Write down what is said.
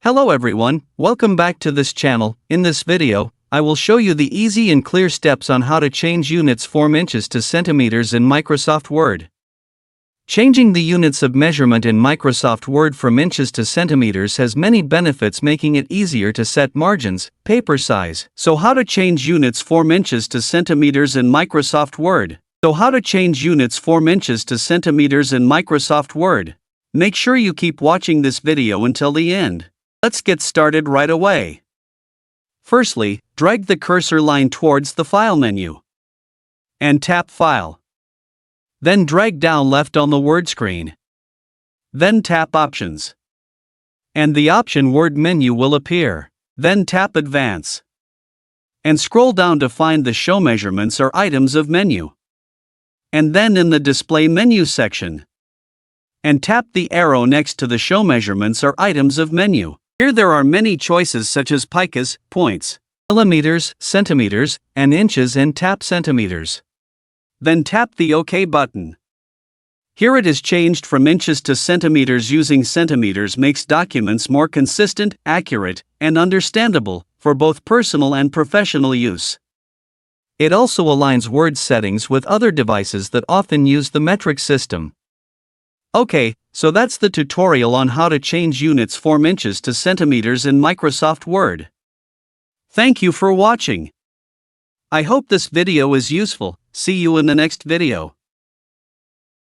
Hello everyone, welcome back to this channel. In this video, I will show you the easy and clear steps on how to change units from inches to centimeters in Microsoft Word. Changing the units of measurement in Microsoft Word from inches to centimeters has many benefits, making it easier to set margins, paper size. So how to change units from inches to centimeters in Microsoft Word. Make sure you keep watching this video until the end. Let's get started right away. Firstly, drag the cursor line towards the File menu and tap File. Then drag down left on the Word screen. Then tap Options. And the option Word menu will appear. Then tap Advance. And scroll down to find the Show Measurements or Items of menu. And then in the Display menu section. And tap the arrow next to the Show Measurements or Items of menu. Here there are many choices such as picas, points, millimeters, centimeters, and inches, and tap centimeters. Then tap the OK button. Here it is changed from inches to centimeters. Using centimeters makes documents more consistent, accurate, and understandable for both personal and professional use. It also aligns Word settings with other devices that often use the metric system. Okay, so that's the tutorial on how to change units from inches to centimeters in Microsoft Word. Thank you for watching. I hope this video is useful. See you in the next video.